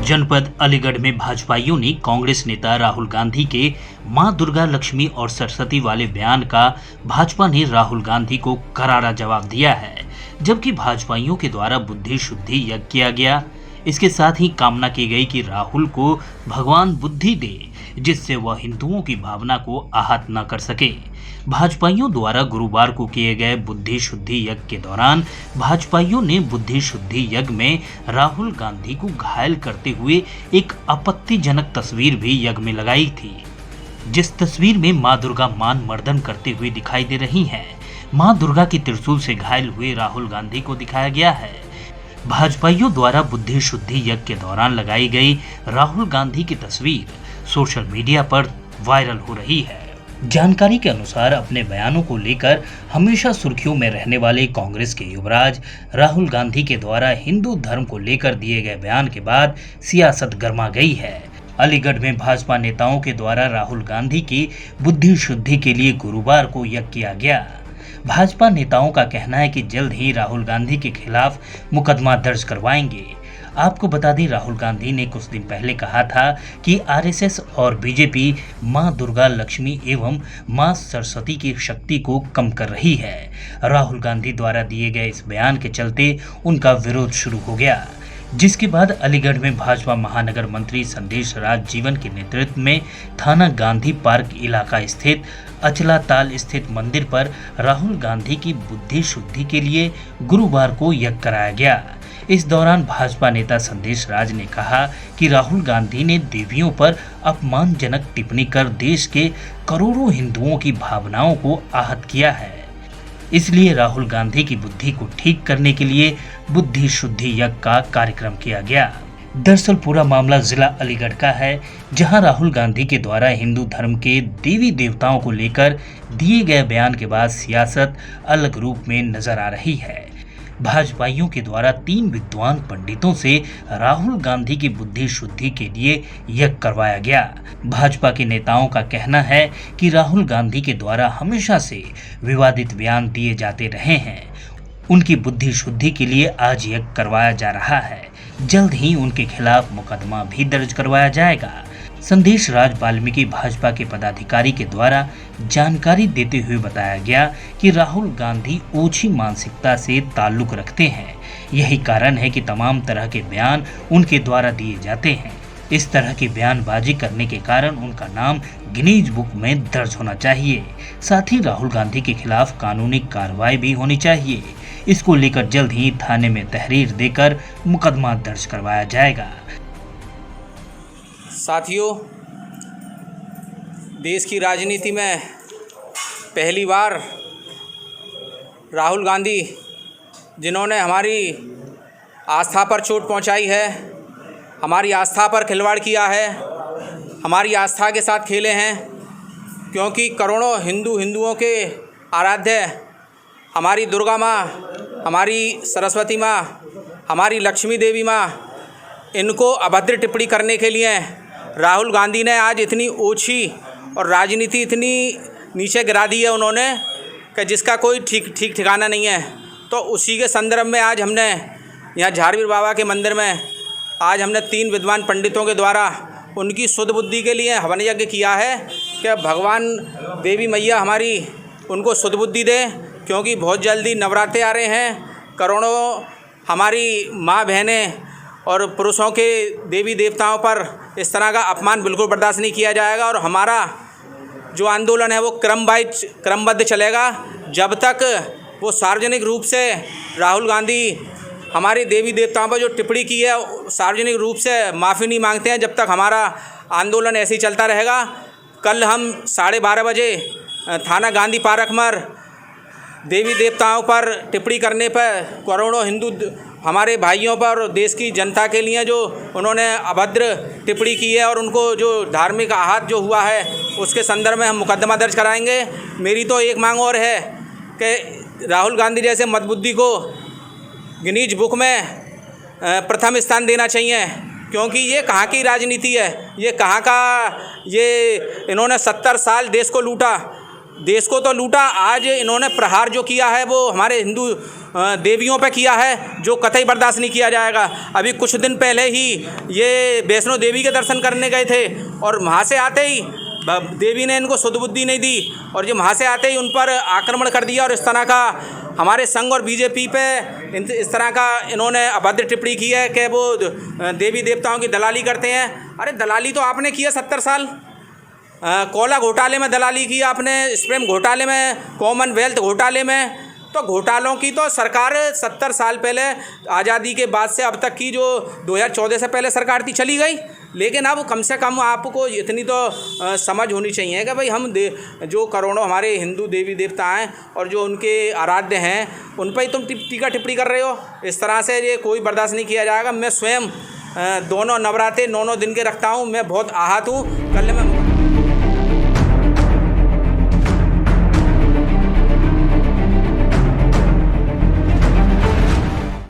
जनपद अलीगढ़ में भाजपाइयों ने कांग्रेस नेता राहुल गांधी के मां दुर्गा, लक्ष्मी और सरस्वती वाले बयान का भाजपा ने राहुल गांधी को करारा जवाब दिया है। जबकि भाजपाइयों के द्वारा बुद्धि शुद्धि यज्ञ किया गया। इसके साथ ही कामना की गई कि राहुल को भगवान बुद्धि दे, जिससे वह हिंदुओं की भावना को आहत न कर सके। भाजपाइयों द्वारा गुरुवार को किए गए बुद्धि शुद्धि यज्ञ के दौरान भाजपाइयों ने बुद्धि शुद्धि यज्ञ में राहुल गांधी को घायल करते हुए एक आपत्तिजनक तस्वीर भी यज्ञ में लगाई थी, जिस तस्वीर में मां दुर्गा मान मर्दन करते हुए दिखाई दे रही हैं। मां दुर्गा की त्रिशूल से घायल हुए राहुल गांधी को दिखाया गया है। भाजपाइयों द्वारा बुद्धि शुद्धि यज्ञ के दौरान लगाई गई राहुल गांधी की तस्वीर सोशल मीडिया पर वायरल हो रही है। जानकारी के अनुसार अपने बयानों को लेकर हमेशा सुर्खियों में रहने वाले कांग्रेस के युवराज राहुल गांधी के द्वारा हिंदू धर्म को लेकर दिए गए बयान के बाद सियासत गर्मा गई है। अलीगढ़ में भाजपा नेताओं के द्वारा राहुल गांधी की बुद्धि शुद्धि के लिए गुरुवार को यज्ञ किया गया। भाजपा नेताओं का कहना है कि जल्द ही राहुल गांधी के खिलाफ मुकदमा दर्ज करवाएंगे। आपको बता दें, राहुल गांधी ने कुछ दिन पहले कहा था कि आरएसएस और बीजेपी मां दुर्गा, लक्ष्मी एवं मां सरस्वती की शक्ति को कम कर रही है। राहुल गांधी द्वारा दिए गए इस बयान के चलते उनका विरोध शुरू हो गया, जिसके बाद अलीगढ़ में भाजपा महानगर मंत्री संदेश राज जीवन के नेतृत्व में थाना गांधी पार्क इलाका स्थित अचला ताल स्थित मंदिर पर राहुल गांधी की बुद्धि शुद्धि के लिए गुरुवार को यज्ञ कराया गया। इस दौरान भाजपा नेता संदेश राज ने कहा कि राहुल गांधी ने देवियों पर अपमानजनक टिप्पणी कर देश के करोड़ों हिंदुओं की भावनाओं को आहत किया है। इसलिए राहुल गांधी की बुद्धि को ठीक करने के लिए बुद्धि शुद्धि यज्ञ का कार्यक्रम किया गया। दरअसल पूरा मामला जिला अलीगढ़ का है, जहां राहुल गांधी के द्वारा हिंदू धर्म के देवी देवताओं को लेकर दिए गए बयान के बाद सियासत अलग रूप में नजर आ रही है। भाजपाइयों के द्वारा 3 विद्वान पंडितों से राहुल गांधी की बुद्धि शुद्धि के लिए यज्ञ करवाया गया। भाजपा के नेताओं का कहना है कि राहुल गांधी के द्वारा हमेशा से विवादित बयान दिए जाते रहे हैं। उनकी बुद्धि शुद्धि के लिए आज यज्ञ करवाया जा रहा है। जल्द ही उनके खिलाफ मुकदमा भी दर्ज करवाया जाएगा। संदेश राज वाल्मीकि भाजपा के पदाधिकारी के द्वारा जानकारी देते हुए बताया गया कि राहुल गांधी ओछी मानसिकता से ताल्लुक रखते हैं। यही कारण है कि तमाम तरह के बयान उनके द्वारा दिए जाते हैं। इस तरह की बयानबाजी करने के कारण उनका नाम गिनीज बुक में दर्ज होना चाहिए। साथ ही राहुल गांधी के खिलाफ कानूनी कार्रवाई भी होनी चाहिए। इसको लेकर जल्द ही थाने में तहरीर देकर मुकदमा दर्ज करवाया जाएगा। साथियों, देश की राजनीति में पहली बार राहुल गांधी, जिन्होंने हमारी आस्था पर चोट पहुंचाई है, हमारी आस्था पर खिलवाड़ किया है, हमारी आस्था के साथ खेले हैं, क्योंकि करोड़ों हिंदुओं के आराध्य हमारी दुर्गा माँ, हमारी सरस्वती माँ, हमारी लक्ष्मी देवी माँ, इनको अभद्र टिप्पणी करने के लिए राहुल गांधी ने आज इतनी ओछी और राजनीति इतनी नीचे गिरा दी है उन्होंने कि जिसका कोई ठीक ठिकाना नहीं है। तो उसी के संदर्भ में आज हमने यहाँ झारवीर बाबा के मंदिर में आज हमने 3 विद्वान पंडितों के द्वारा उनकी शुद्ध बुद्धि के लिए हवन यज्ञ किया है कि भगवान देवी मैया हमारी उनको शुद्ध बुद्धि दे, क्योंकि बहुत जल्दी नवरात्रे आ रहे हैं। करोड़ों हमारी माँ बहनें और पुरुषों के देवी देवताओं पर इस तरह का अपमान बिल्कुल बर्दाश्त नहीं किया जाएगा और हमारा जो आंदोलन है वो क्रमबद्ध चलेगा। जब तक वो सार्वजनिक रूप से राहुल गांधी हमारी देवी देवताओं पर जो टिप्पणी की है सार्वजनिक रूप से माफ़ी नहीं मांगते हैं, जब तक हमारा आंदोलन ऐसे ही चलता रहेगा। कल हम 12:30 बजे थाना गांधी पार्क में देवी देवताओं पर टिप्पणी करने पर करोड़ों हिंदू हमारे भाइयों पर और देश की जनता के लिए जो उन्होंने अभद्र टिप्पणी की है और उनको जो धार्मिक आहत जो हुआ है उसके संदर्भ में हम मुकदमा दर्ज कराएंगे। मेरी तो एक मांग और है कि राहुल गांधी जैसे मतबुद्धि को गिनीज बुक में प्रथम स्थान देना चाहिए, क्योंकि ये कहाँ की राजनीति है, ये कहाँ का, ये इन्होंने 70 साल देश को लूटा। देश को तो लूटा, आज इन्होंने प्रहार जो किया है वो हमारे हिंदू देवियों पे किया है, जो कतई बर्दाश्त नहीं किया जाएगा। अभी कुछ दिन पहले ही ये वैष्णो देवी के दर्शन करने गए थे और वहाँ से आते ही देवी ने इनको सुध-बुद्धि नहीं दी और जो वहाँ से आते ही उन पर आक्रमण कर दिया और इस तरह का हमारे संघ और बीजेपी पे इस तरह का इन्होंने अभद्र टिप्पणी की है कि वो देवी देवताओं की दलाली करते हैं। अरे दलाली तो आपने की है 70 साल। कोयला घोटाले में दलाली की आपने, स्पेम घोटाले में, कॉमनवेल्थ घोटाले में। तो घोटालों की तो सरकार 70 साल पहले आज़ादी के बाद से अब तक की जो 2014 से पहले सरकार थी चली गई। लेकिन अब कम से कम आपको इतनी तो समझ होनी चाहिए कि भाई हम जो करोड़ों हमारे हिंदू देवी देवता हैं और जो उनके आराध्य हैं उन पर ही तुम टीका टिप्पणी कर रहे हो। इस तरह से ये कोई बर्दाश्त नहीं किया जाएगा। मैं स्वयं दोनों नवरात्रे 9 दिन के रखता हूँ। मैं बहुत आहत हूँ। कल मैं